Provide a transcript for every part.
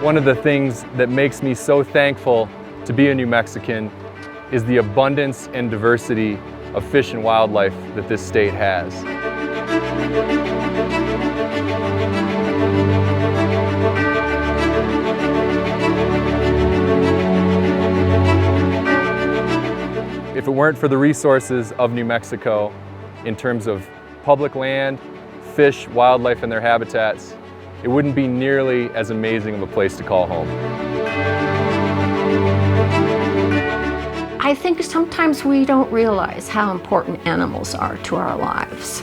One of the things that makes me so thankful to be a New Mexican is the abundance and diversity of fish and wildlife that this state has. If it weren't for the resources of New Mexico in terms of public land, fish, wildlife, and their habitats, it wouldn't be nearly as amazing of a place to call home. I think sometimes we don't realize how important animals are to our lives.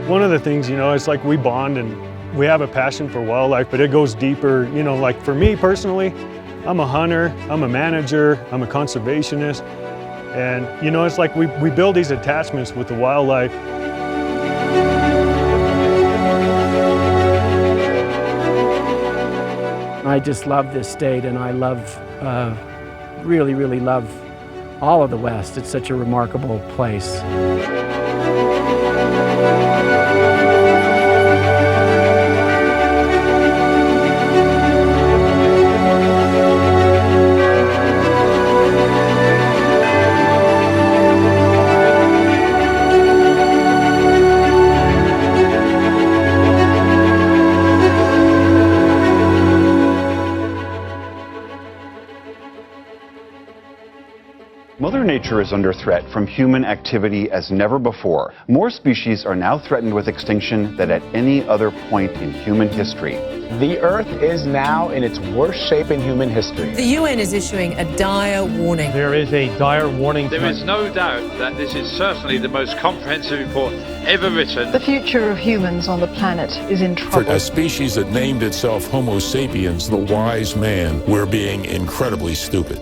One of the things, it's like we bond and we have a passion for wildlife, but it goes deeper. Like for me personally, I'm a hunter, I'm a manager, I'm a conservationist. And, it's like we build these attachments with the wildlife. I just love this state, and I love, really, really love all of the West. It's such a remarkable place. Mother Nature is under threat from human activity as never before. More species are now threatened with extinction than at any other point in human history. The Earth is now in its worst shape in human history. The UN is issuing a dire warning. There is a dire warning. There is no doubt that this is certainly the most comprehensive report ever written. The future of humans on the planet is in trouble. For a species that named itself Homo sapiens, the wise man, we're being incredibly stupid.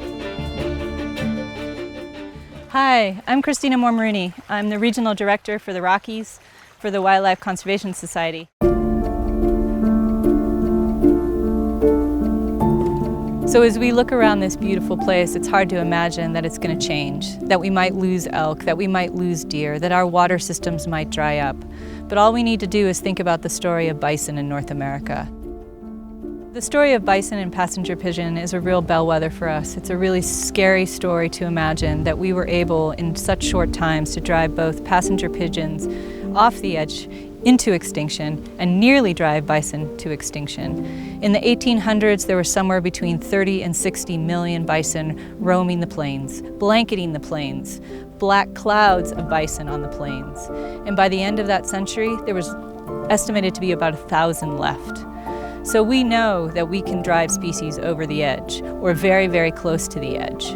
Hi, I'm Cristina Mormorunni. I'm the Regional Director for the Rockies for the Wildlife Conservation Society. So as we look around this beautiful place, it's hard to imagine that it's going to change, that we might lose elk, that we might lose deer, that our water systems might dry up. But all we need to do is think about the story of bison in North America. The story of bison and passenger pigeon is a real bellwether for us. It's a really scary story to imagine that we were able in such short times to drive both passenger pigeons off the edge into extinction and nearly drive bison to extinction. In the 1800s, there were somewhere between 30 and 60 million bison roaming the plains, blanketing the plains, black clouds of bison on the plains. And by the end of that century, there was estimated to be about 1,000 left. So we know that we can drive species over the edge, or very, very close to the edge.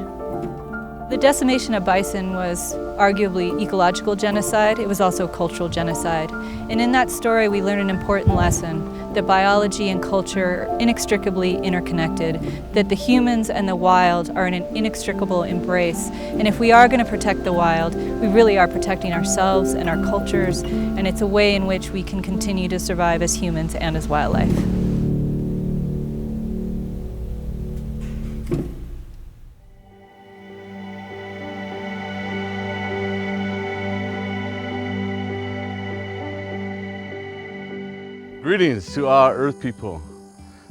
The decimation of bison was arguably ecological genocide. It was also cultural genocide. And in that story, we learn an important lesson, that biology and culture are inextricably interconnected, that the humans and the wild are in an inextricable embrace. And if we are going to protect the wild, we really are protecting ourselves and our cultures, and it's a way in which we can continue to survive as humans and as wildlife. Greetings to our Earth people.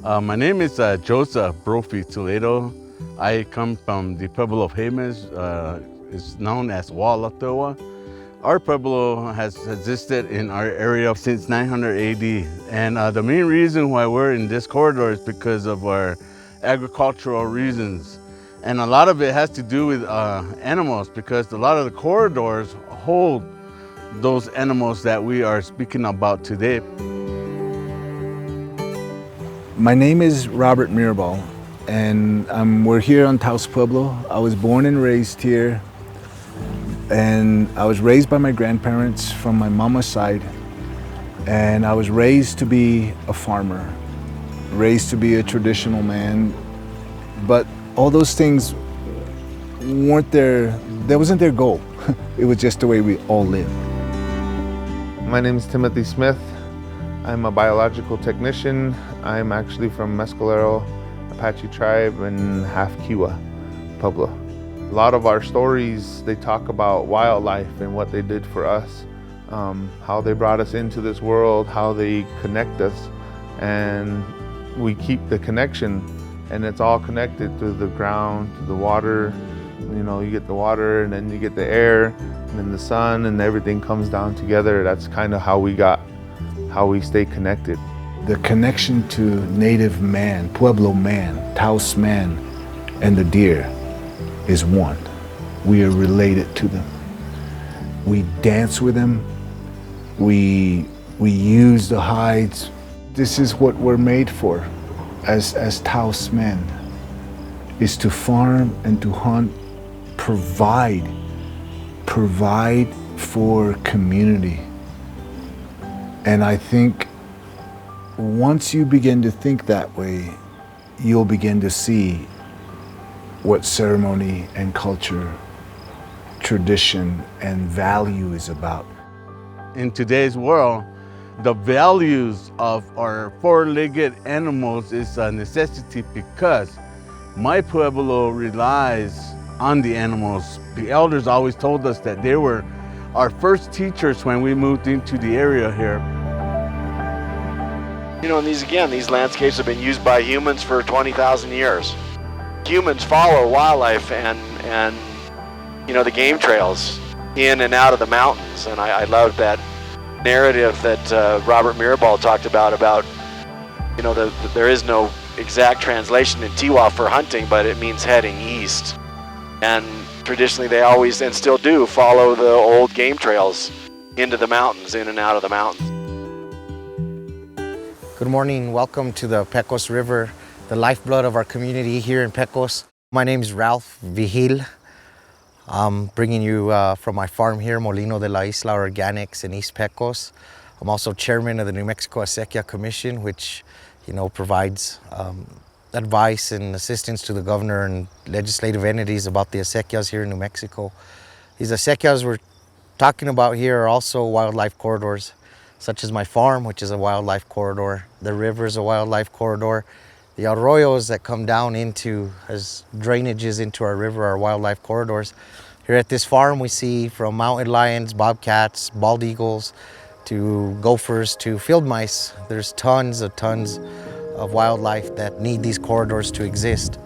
My name is Joseph Brophy Toledo. I come from the Pueblo of Jemez. It's known as Walatoa. Our Pueblo has existed in our area since 900 AD. And the main reason why we're in this corridor is because of our agricultural reasons. And a lot of it has to do with animals, because a lot of the corridors hold those animals that we are speaking about today. My name is Robert Mirabal, and we're here on Taos Pueblo. I was born and raised here, and I was raised by my grandparents from my mama's side, and I was raised to be a farmer, raised to be a traditional man, but all those things that wasn't their goal. It was just the way we all lived. My name is Timothy Smith. I'm a biological technician. I'm actually from Mescalero, Apache tribe, and half Kiowa, Pueblo. A lot of our stories, they talk about wildlife and what they did for us, how they brought us into this world, how they connect us. And we keep the connection, and it's all connected through the ground, to the water. You know, you get the water, and then you get the air, and then the sun, and everything comes down together. That's kind of how we stay connected. The connection to native man, Pueblo man, Taos man, and the deer is one. We are related to them. We dance with them. We use the hides. This is what we're made for as Taos men, is to farm and to hunt, provide for community. And I think once you begin to think that way, you'll begin to see what ceremony and culture, tradition and value is about. In today's world, the values of our four-legged animals is a necessity because my Pueblo relies on the animals. The elders always told us that they were our first teachers when we moved into the area here. You know, and these landscapes have been used by humans for 20,000 years. Humans follow wildlife and you know, the game trails in and out of the mountains. And I love that narrative that Robert Mirabal talked about, you know, there is no exact translation in Tiwa for hunting, but it means heading east. And traditionally they always, and still do, follow the old game trails into the mountains, in and out of the mountains. Good morning, welcome to the Pecos River, the lifeblood of our community here in Pecos. My name is Ralph Vigil. I'm bringing you from my farm here, Molino de la Isla Organics in East Pecos. I'm also chairman of the New Mexico Acequia Commission, which, you know, provides advice and assistance to the governor and legislative entities about the acequias here in New Mexico. These acequias we're talking about here are also wildlife corridors, such as my farm, which is a wildlife corridor. The river is a wildlife corridor. The arroyos that come down into, as drainages into our river, are wildlife corridors. Here at this farm, we see from mountain lions, bobcats, bald eagles, to gophers, to field mice. There's tons of wildlife that need these corridors to exist.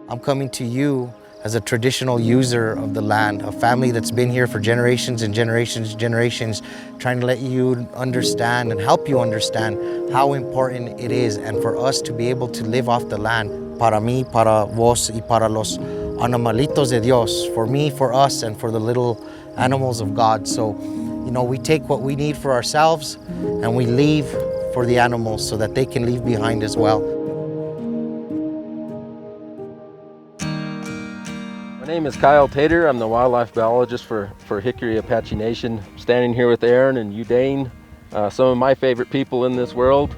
I'm coming to you as a traditional user of the land, a family that's been here for generations and generations and generations, trying to let you understand and help you understand how important it is, and for us to be able to live off the land. Para mí, para vos y para los animalitos de Dios, for me, for us, and for the little animals of God. So, you know, we take what we need for ourselves and we leave for the animals so that they can leave behind as well. My name is Kyle Tater. I'm the wildlife biologist for Hickory Apache Nation. I'm standing here with Aaron and Udane, some of my favorite people in this world.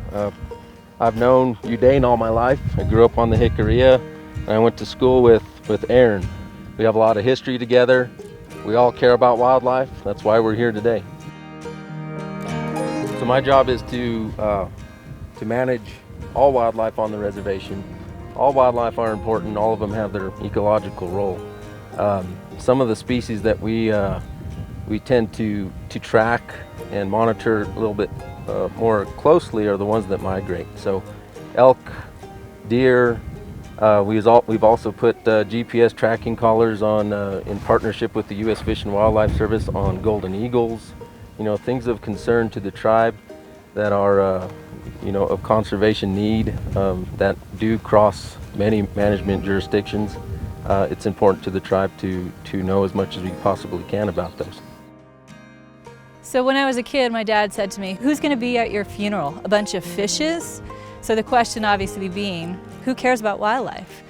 I've known Udane all my life. I grew up on the Hickoryia, and I went to school with Aaron. We have a lot of history together. We all care about wildlife. That's why we're here today. So my job is to manage all wildlife on the reservation. All wildlife are important. All of them have their ecological role. Some of the species that we tend to track and monitor a little bit more closely are the ones that migrate. So elk, deer. We've also put GPS tracking collars on in partnership with the U.S. Fish and Wildlife Service on golden eagles. You know, things of concern to the tribe that are you know, of conservation need, that do cross many management jurisdictions. It's important to the tribe to know as much as we possibly can about those. So when I was a kid, my dad said to me, "Who's going to be at your funeral? A bunch of fishes?" So the question obviously being, who cares about wildlife?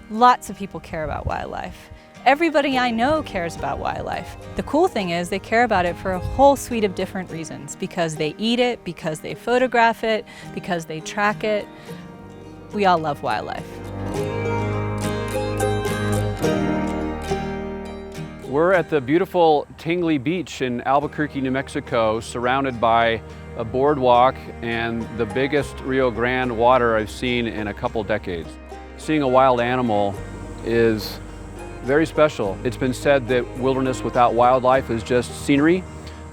Lots of people care about wildlife. Everybody I know cares about wildlife. The cool thing is they care about it for a whole suite of different reasons, because they eat it, because they photograph it, because they track it. We all love wildlife. We're at the beautiful Tingley Beach in Albuquerque, New Mexico, surrounded by a boardwalk and the biggest Rio Grande water I've seen in a couple decades. Seeing a wild animal is very special. It's been said that wilderness without wildlife is just scenery,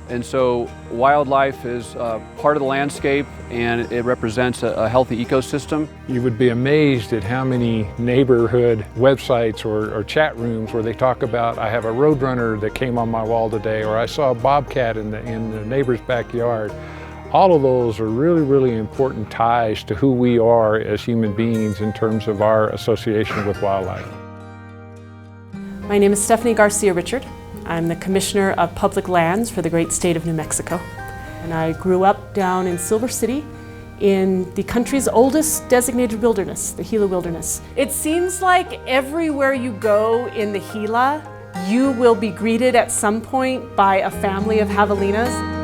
And so wildlife is part of the landscape, and it represents a healthy ecosystem. You would be amazed at how many neighborhood websites or chat rooms where they talk about, I have a roadrunner that came on my wall today, or I saw a bobcat in the neighbor's backyard. All of those are really, really important ties to who we are as human beings in terms of our association with wildlife. My name is Stephanie Garcia Richard. I'm the Commissioner of Public Lands for the great state of New Mexico. And I grew up down in Silver City in the country's oldest designated wilderness, the Gila Wilderness. It seems like everywhere you go in the Gila, you will be greeted at some point by a family of javelinas.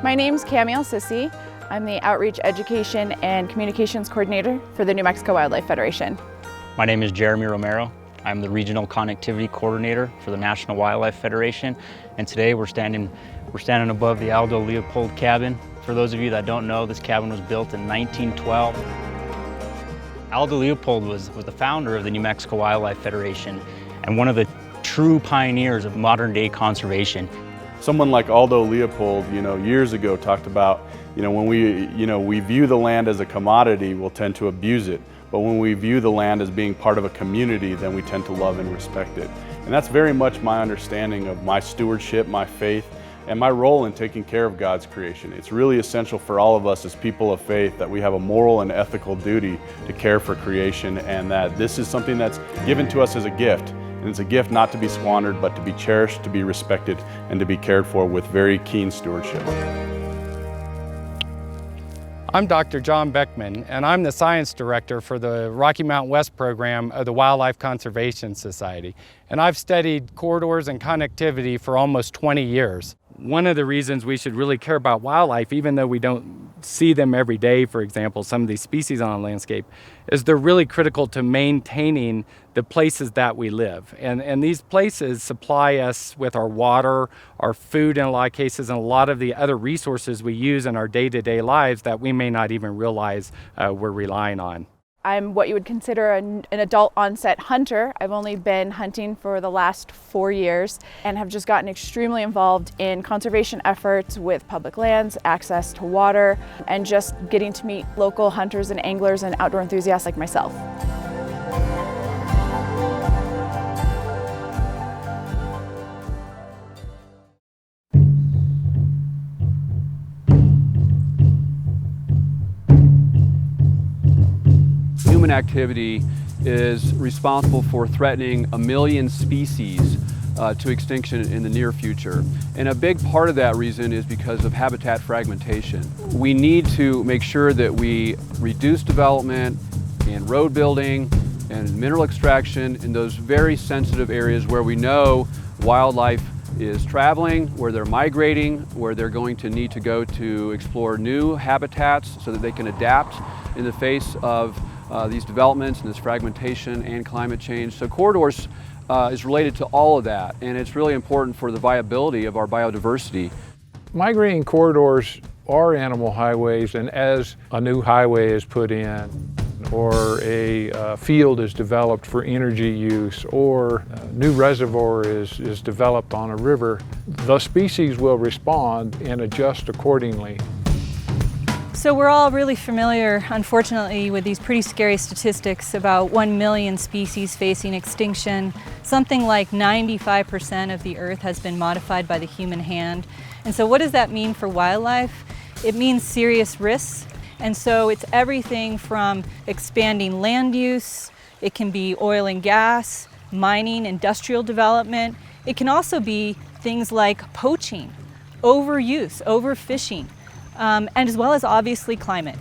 My name's Camille Sissy. I'm the Outreach, Education, and Communications Coordinator for the New Mexico Wildlife Federation. My name is Jeremy Romero. I'm the Regional Connectivity Coordinator for the National Wildlife Federation, and today we're standing above the Aldo Leopold cabin. For those of you that don't know, this cabin was built in 1912. Aldo Leopold was the founder of the New Mexico Wildlife Federation and one of the true pioneers of modern-day conservation. Someone like Aldo Leopold, years ago talked about, when we view the land as a commodity, we'll tend to abuse it. But when we view the land as being part of a community, then we tend to love and respect it. And that's very much my understanding of my stewardship, my faith, and my role in taking care of God's creation. It's really essential for all of us as people of faith that we have a moral and ethical duty to care for creation, and that this is something that's given to us as a gift. And it's a gift not to be squandered, but to be cherished, to be respected, and to be cared for with very keen stewardship. I'm Dr. John Beckman, and I'm the Science Director for the Rocky Mountain West program of the Wildlife Conservation Society. And I've studied corridors and connectivity for almost 20 years. One of the reasons we should really care about wildlife, even though we don't see them every day, for example, some of these species on the landscape, is they're really critical to maintaining the places that we live. And these places supply us with our water, our food in a lot of cases, and a lot of the other resources we use in our day-to-day lives that we may not even realize we're relying on. I'm what you would consider an adult onset hunter. I've only been hunting for the last 4 years and have just gotten extremely involved in conservation efforts with public lands, access to water, and just getting to meet local hunters and anglers and outdoor enthusiasts like myself. Human activity is responsible for threatening 1 million species to extinction in the near future. And a big part of that reason is because of habitat fragmentation. We need to make sure that we reduce development and road building and mineral extraction in those very sensitive areas where we know wildlife is traveling, where they're migrating, where they're going to need to go to explore new habitats so that they can adapt in the face of these developments and this fragmentation and climate change. So corridors is related to all of that, and it's really important for the viability of our biodiversity. Migrating corridors are animal highways, and as a new highway is put in, or a field is developed for energy use, or a new reservoir is developed on a river, the species will respond and adjust accordingly. So we're all really familiar, unfortunately, with these pretty scary statistics about 1 million species facing extinction. Something like 95% of the Earth has been modified by the human hand. And so what does that mean for wildlife? It means serious risks. And so it's everything from expanding land use, it can be oil and gas, mining, industrial development. It can also be things like poaching, overuse, overfishing. And as well as obviously climate.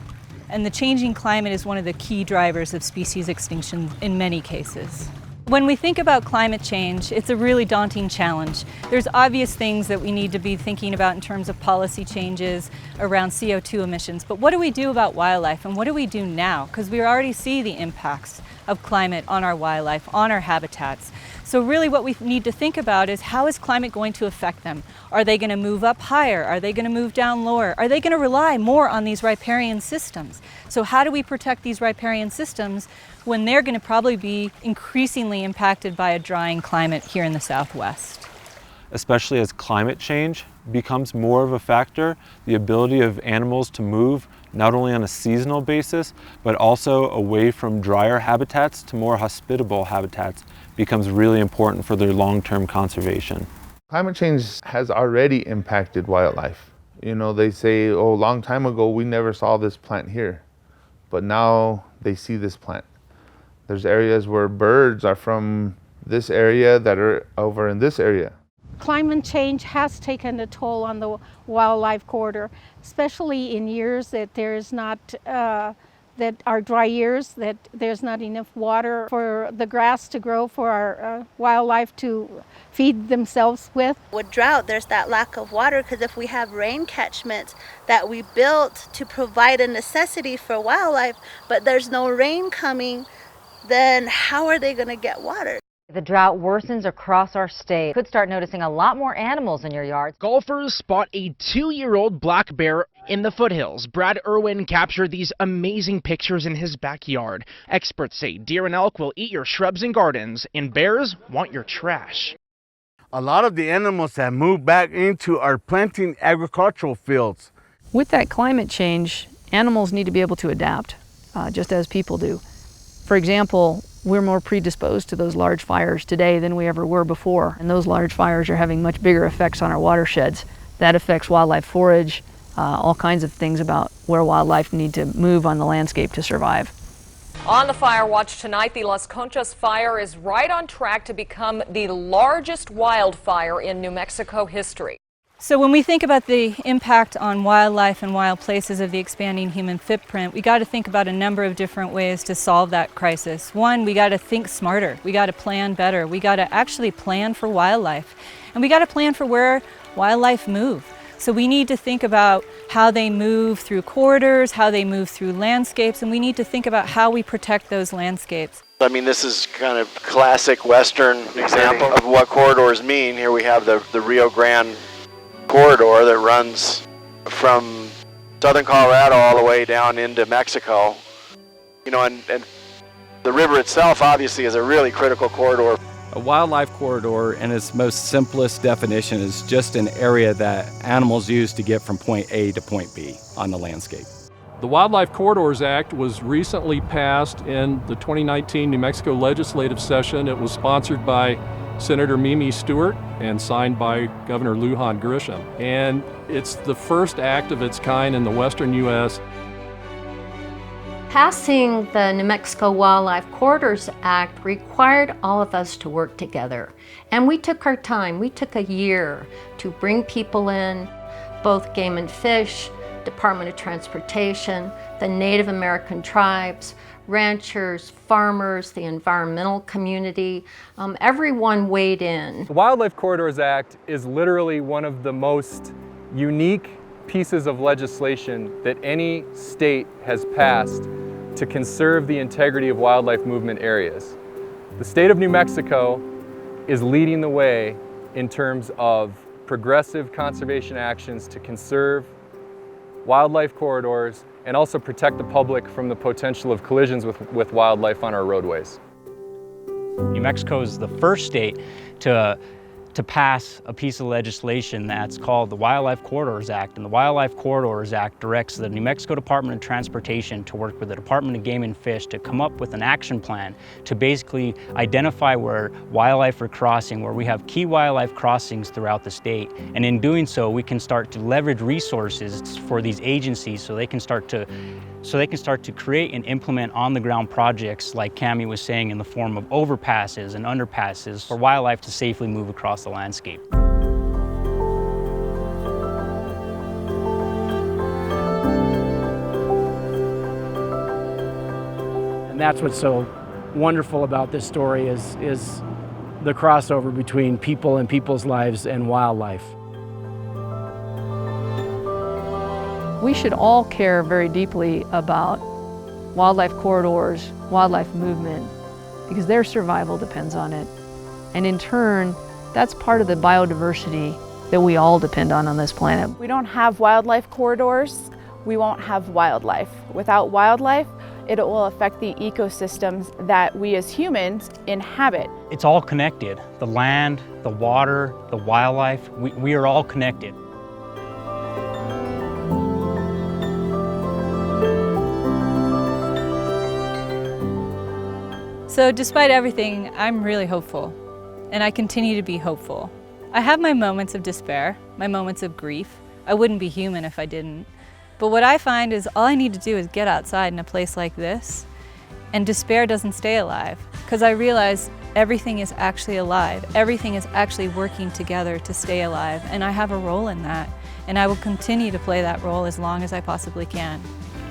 And the changing climate is one of the key drivers of species extinction in many cases. When we think about climate change, it's a really daunting challenge. There's obvious things that we need to be thinking about in terms of policy changes around CO2 emissions, but what do we do about wildlife and what do we do now? Because we already see the impacts of climate on our wildlife, on our habitats. So really what we need to think about is how is climate going to affect them? Are they going to move up higher? Are they going to move down lower? Are they going to rely more on these riparian systems? So how do we protect these riparian systems when they're going to probably be increasingly impacted by a drying climate here in the Southwest? especially as climate change becomes more of a factor. The ability of animals to move not only on a seasonal basis, but also away from drier habitats to more hospitable habitats becomes really important for their long-term conservation. Climate change has already impacted wildlife. You know, they say, oh, a long time ago we never saw this plant here, but now they see this plant. There's areas where birds are from this area that are over in this area. Climate change has taken a toll on the wildlife corridor, especially in years that there's not, that are dry years, that there's not enough water for the grass to grow for our wildlife to feed themselves with. With drought, there's that lack of water, because if we have rain catchments that we built to provide a necessity for wildlife, but there's no rain coming, then how are they going to get water? The drought worsens across our state. Could start noticing a lot more animals in your yards. Golfers spot a 2-year-old black bear in the foothills. Brad Irwin captured these amazing pictures in his backyard. Experts say deer and elk will eat your shrubs and gardens, and bears want your trash. A lot of the animals have moved back into our planting agricultural fields. With that climate change, animals need to be able to adapt, just as people do. For example, we're more predisposed to those large fires today than we ever were before, and those large fires are having much bigger effects on our watersheds. That affects wildlife forage, all kinds of things about where wildlife need to move on the landscape to survive. On the Fire Watch tonight, the Las Conchas fire is right on track to become the largest wildfire in New Mexico history. So when we think about the impact on wildlife and wild places of the expanding human footprint, we got to think about a number of different ways to solve that crisis. One, we got to think smarter. We got to plan better. We got to actually plan for wildlife. And we got to plan for where wildlife move. So we need to think about how they move through corridors, how they move through landscapes, and we need to think about how we protect those landscapes. I mean, this is kind of classic Western example of what corridors mean. Here we have the Rio Grande corridor that runs from southern Colorado all the way down into Mexico. You know, and the river itself obviously is a really critical corridor. A wildlife corridor, in its most simplest definition, is just an area that animals use to get from point A to point B on the landscape. The Wildlife Corridors Act was recently passed in the 2019 New Mexico legislative session. It was sponsored by Senator Mimi Stewart and signed by Governor Lujan Grisham. And it's the first act of its kind in the western U.S. Passing the New Mexico Wildlife Corridors Act required all of us to work together. And we took our time. We took a year to bring people in, both Game and Fish, Department of Transportation, the Native American tribes, ranchers, farmers, the environmental community, everyone weighed in. The Wildlife Corridors Act is literally one of the most unique pieces of legislation that any state has passed to conserve the integrity of wildlife movement areas. The state of New Mexico is leading the way in terms of progressive conservation actions to conserve wildlife corridors and also protect the public from the potential of collisions with wildlife on our roadways. New Mexico is the first state to pass a piece of legislation that's called the Wildlife Corridors Act. And the Wildlife Corridors Act directs the New Mexico Department of Transportation to work with the Department of Game and Fish to come up with an action plan to basically identify where wildlife are crossing, where we have key wildlife crossings throughout the state. And in doing so, we can start to leverage resources for these agencies so they can start to create and implement on-the-ground projects like Cammie was saying, in the form of overpasses and underpasses for wildlife to safely move across the landscape. And that's what's so wonderful about this story is the crossover between people and people's lives and wildlife. We should all care very deeply about wildlife corridors, wildlife movement, because their survival depends on it. And in turn, that's part of the biodiversity that we all depend on this planet. We don't have wildlife corridors, we won't have wildlife. Without wildlife, it will affect the ecosystems that we as humans inhabit. It's all connected. The land, the water, the wildlife, we are all connected. So despite everything, I'm really hopeful, and I continue to be hopeful. I have my moments of despair, my moments of grief. I wouldn't be human if I didn't. But what I find is all I need to do is get outside in a place like this, and despair doesn't stay alive, because I realize everything is actually alive. Everything is actually working together to stay alive, and I have a role in that, and I will continue to play that role as long as I possibly can.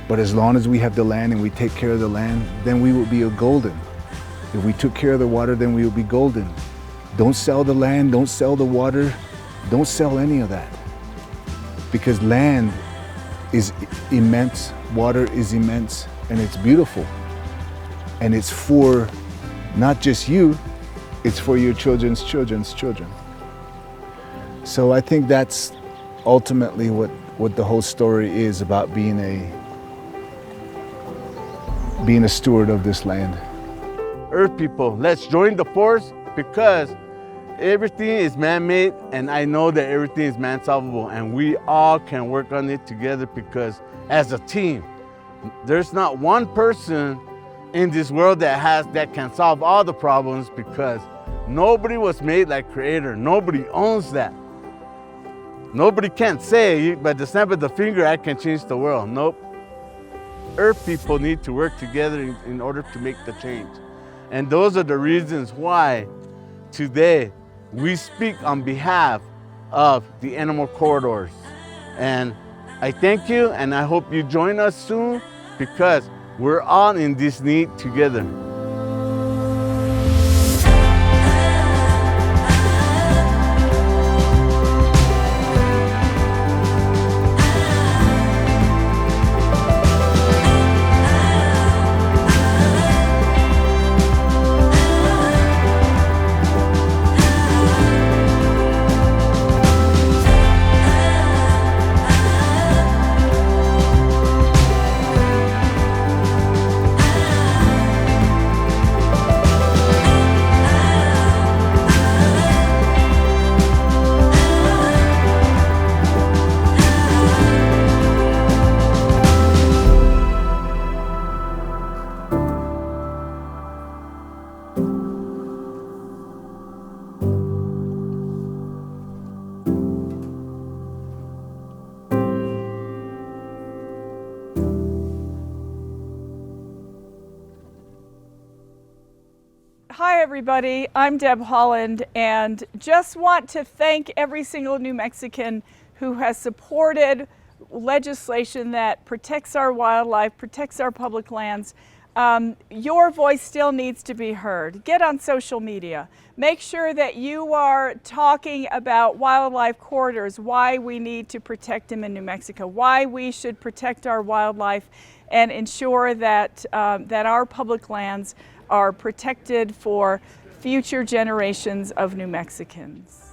But as long as we have the land and we take care of the land, then we will be golden. If we took care of the water, then we will be golden. Don't sell the land, don't sell the water, don't sell any of that. Because land is immense, water is immense, and it's beautiful. And it's for not just you, it's for your children's children's children. So I think that's ultimately what the whole story is about, being a steward of this land. Earth people, let's join the force, because everything is man-made, and I know that everything is man-solvable, and we all can work on it together, because as a team, there's not one person in this world that can solve all the problems, because nobody was made like Creator. Nobody owns that. Nobody can say, by the snap of the finger, I can change the world. Nope. Earth people need to work together in order to make the change. And those are the reasons why today we speak on behalf of the animal corridors. And I thank you, and I hope you join us soon, because we're all in this need together. Hi everybody, I'm Deb Holland, and just want to thank every single New Mexican who has supported legislation that protects our wildlife, protects our public lands. Your voice still needs to be heard. Get on social media. Make sure that you are talking about wildlife corridors, why we need to protect them in New Mexico, why we should protect our wildlife and ensure that, that our public lands are protected for future generations of New Mexicans.